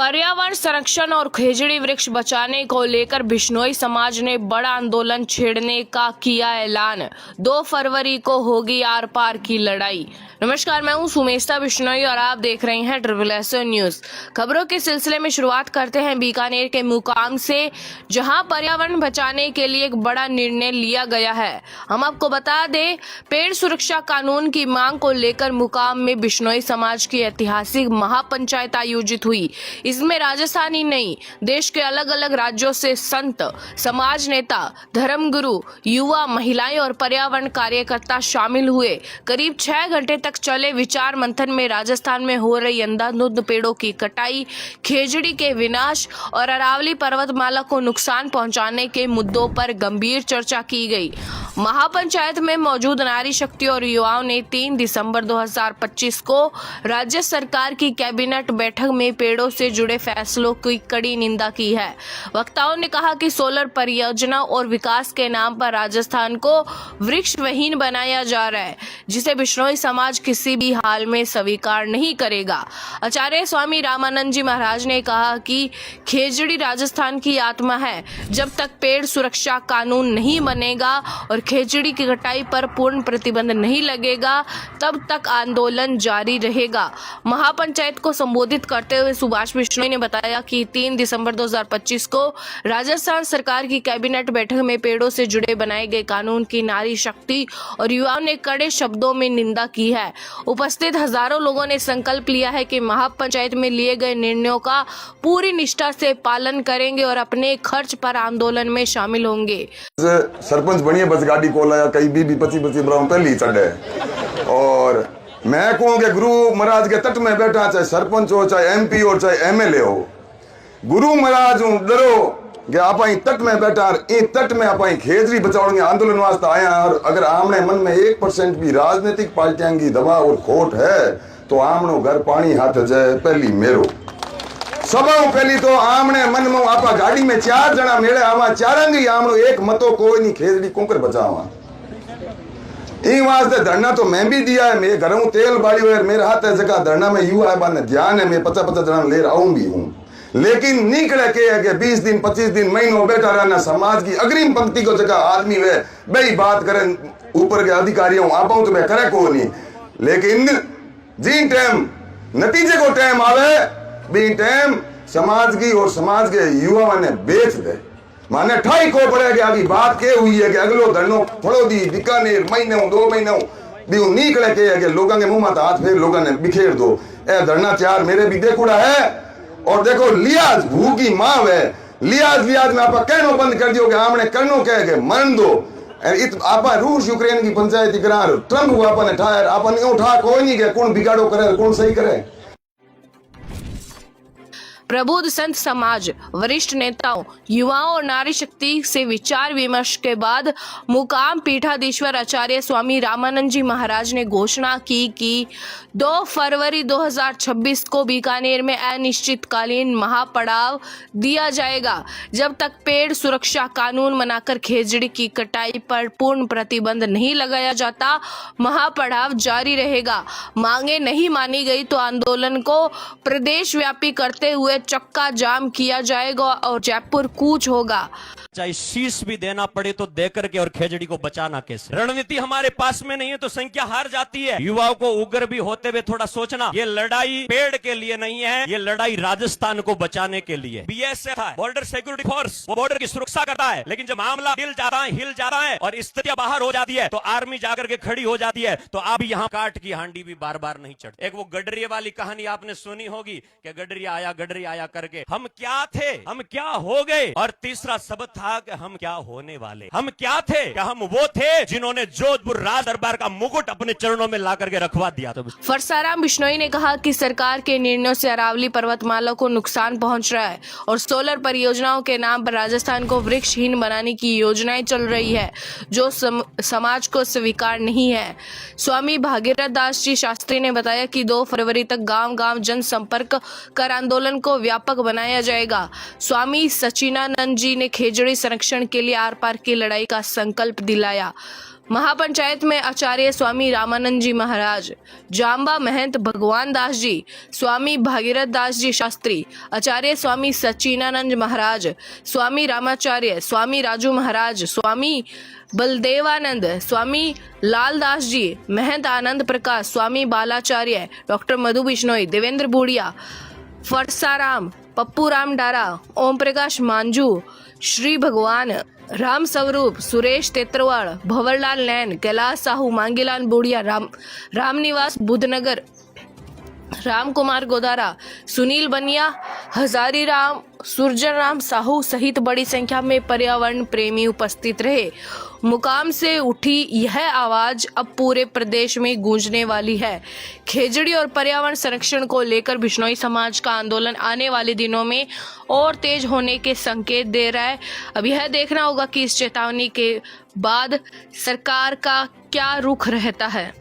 पर्यावरण संरक्षण और खेजड़ी वृक्ष बचाने को लेकर बिश्नोई समाज ने बड़ा आंदोलन छेड़ने का किया ऐलान। 2 फरवरी को होगी आर पार की लड़ाई। नमस्कार, मैं हूं सुमेस्ता बिश्नोई और आप देख रहे हैं SSN न्यूज। खबरों के सिलसिले में शुरुआत करते हैं बीकानेर के मुकाम से, जहां पर्यावरण बचाने के लिए एक बड़ा निर्णय लिया गया है। हम आपको बता दें, पेड़ सुरक्षा कानून की मांग को लेकर मुकाम में बिश्नोई समाज की ऐतिहासिक महापंचायत आयोजित हुई। इसमें राजस्थान ही नहीं, देश के अलग अलग राज्यों से संत, समाज नेता, धर्मगुरु, युवा, महिलाएं और पर्यावरण कार्यकर्ता शामिल हुए। करीब 6 घंटे तक चले विचार मंथन में राजस्थान में हो रही अंधाधुंध पेड़ों की कटाई, खेजड़ी के विनाश और अरावली पर्वतमाला को नुकसान पहुंचाने के मुद्दों पर गंभीर चर्चा की गई। महापंचायत में मौजूद नारी शक्ति और युवाओं ने 3 दिसंबर 2025 को राज्य सरकार की कैबिनेट बैठक में पेड़ों से जुड़े फैसलों की कड़ी निंदा की है। वक्ताओं ने कहा कि सोलर परियोजना और विकास के नाम पर राजस्थान को वृक्ष विहीन बनाया जा रहा है, जिसे बिश्नोई समाज किसी भी हाल में स्वीकार नहीं करेगा। आचार्य स्वामी रामानंद जी महाराज ने कहा कि खेजड़ी राजस्थान की आत्मा है। जब तक पेड़ सुरक्षा कानून नहीं बनेगा और खेजड़ी की कटाई पर पूर्ण प्रतिबंध नहीं लगेगा, तब तक आंदोलन जारी रहेगा। महापंचायत को संबोधित करते हुए सुभाष बिश्नोई ने बताया कि 3 दिसंबर 2025 को राजस्थान सरकार की कैबिनेट बैठक में पेड़ों से जुड़े बनाए गए कानून की नारी शक्ति और युवाओं ने कड़े शब्दों में निंदा की है। उपस्थित हजारों लोगों ने संकल्प लिया है कि महापंचायत में लिए गए निर्णयों का पूरी निष्ठा से पालन करेंगे और अपने खर्च पर आंदोलन में शामिल होंगे। सरपंच बनिए, बस गाड़ी को लाया कई भी 25 ब्राउन पहली चढ़े। और मैं कहूँ कि गुरु महाराज के तट में बैठा, चाहे सरपंच हो, चाहे MP हो, चाहे MLA हो, गुरु महाराज डरो कि आप तट में बैठा, तट में आप खेजड़ी बचाओगे आंदोलन वास्ते आया। और अगर आमने मन में 1% भी राजनीतिक पार्टियां की दबाव और खोट है तो आमनो घर पानी हाथ जाए पहली मेरो सभा पहली तो आमने मन में आप गाड़ी में 4 जना मेले आवा, चारंगी आमनो एक मतो कोई नहीं खेजड़ी कुंकर बचावा। इन वास्ते धरना तो मैं भी दिया है, मेरे घरों तेल बाड़ी हुए मेरे हाथ है जगह धरना में युवा है बाने ध्यान है, मैं 50-50 जना ले आऊं भी हूं। लेकिन निकले के है कि 20 दिन 25 दिन महीनों बैठा रहना, समाज की अग्रिम पंक्ति को जगह आदमी वे बई बात करें ऊपर के अधिकारियों आप तो मैं करे को नहीं। लेकिन जिन टाइम नतीजे को टाइम आवे बी टाइम समाज की और समाज के युवा ने बेच दे माने ठाई को पड़े कि आगे बात के हुई है कि अगलो धरनो फड़ो दी बीकानेर महीने 2 महीने भी निकले के है कि लोगों के मुंह में हाथ फेर लोगों ने बिखेर दो। ए धरना 4 मेरे भी देखुड़ा है। और देखो लियाज भूखी माँ है, लियाज में आप कहनो बंद कर दियो कि हमने करनो कह के मरण दो। आप रूस यूक्रेन की पंचायती करा ट्रम्प को आपने ठायर आपने उठा कोई नहीं के कौन बिगाड़ो करे कौन सही करे। प्रबुद्ध संत समाज, वरिष्ठ नेताओं, युवाओं और नारी शक्ति से विचार विमर्श के बाद मुकाम पीठाधीश्वर आचार्य स्वामी रामानंद जी महाराज ने घोषणा की कि 2 फरवरी 2026 को बीकानेर में अनिश्चितकालीन महापड़ाव दिया जाएगा। जब तक पेड़ सुरक्षा कानून बनाकर खेजड़ी की कटाई पर पूर्ण प्रतिबंध नहीं लगाया जाता, महापड़ाव जारी रहेगा। मांगे नहीं मानी गई तो आंदोलन को प्रदेश व्यापी करते हुए चक्का जाम किया जाएगा और जयपुर कूच होगा। चाहे शीश भी देना पड़े तो देकर के और खेजड़ी को बचाना कैसे। रणनीति हमारे पास में नहीं है तो संख्या हार जाती है। युवाओं को उग्र भी होते हुए थोड़ा सोचना, ये लड़ाई पेड़ के लिए नहीं है, ये लड़ाई राजस्थान को बचाने के लिए। BSF है, बॉर्डर सिक्योरिटी फोर्स, वो बॉर्डर की सुरक्षा करता है। लेकिन जब मामला हिल जाता है और स्थितियां बाहर हो जाती है तो आर्मी जाकर के खड़ी हो जाती है। तो अब यहाँ काट की हांडी भी बार बार नहीं चढ़ती। एक वो गडरिया वाली कहानी आपने सुनी होगी कि गडरिया आया करके हम क्या थे, हम क्या हो गए। और तीसरा शब्द था कि हम क्या होने वाले। हम क्या थे, क्या हम वो थे जिन्होंने जोधपुर राज दरबार का मुकुट अपने चरणों में ला करके रखवा दिया। तो फरसाराम बिश्नोई ने कहा कि सरकार के निर्णयों से अरावली पर्वतमाला को नुकसान पहुंच रहा है और सोलर परियोजनाओं के नाम पर राजस्थान को वृक्षहीन बनाने की योजनाएं चल रही है, जो समाज को स्वीकार नहीं है। स्वामी भागीरथ दास जी शास्त्री ने बताया कि 2 फरवरी तक गांव-गांव जनसंपर्क कर आंदोलन को व्यापक बनाया जाएगा। स्वामी सचिनानंद जी ने खेजड़ी संरक्षण के लिए आर पार की लड़ाई का संकल्प दिलाया। महापंचायत में आचार्य स्वामी रामानंद जी महाराज, जाम्बा महंत भगवान दास जी, स्वामी भागीरथ दास जी शास्त्री, आचार्य स्वामी सच्चिदानंद महाराज, स्वामी रामाचार्य, स्वामी राजू महाराज, स्वामी बलदेवानंद, स्वामी लालदास जी, महंत आनंद प्रकाश, स्वामी बालाचार्य, डॉक्टर मधु बिश्नोई, देवेंद्र बूढ़िया, फरसाराम, पप्पू राम डारा, ओम प्रकाश मांझू, श्री भगवान, राम स्वरूप, सुरेश तेत्रवाड़, भंवरलाल नैन, कैलाश साहू, मांगीलाल बूढ़िया, रामनिवास बुधनगर, राम कुमार गोदारा, सुनील बनिया, हजारी राम, सुरजन राम साहू सहित बड़ी संख्या में पर्यावरण प्रेमी उपस्थित रहे। मुकाम से उठी यह आवाज अब पूरे प्रदेश में गूंजने वाली है। खेजड़ी और पर्यावरण संरक्षण को लेकर बिश्नोई समाज का आंदोलन आने वाले दिनों में और तेज होने के संकेत दे रहा है। अब यह देखना होगा कि इस चेतावनी के बाद सरकार का क्या रुख रहता है।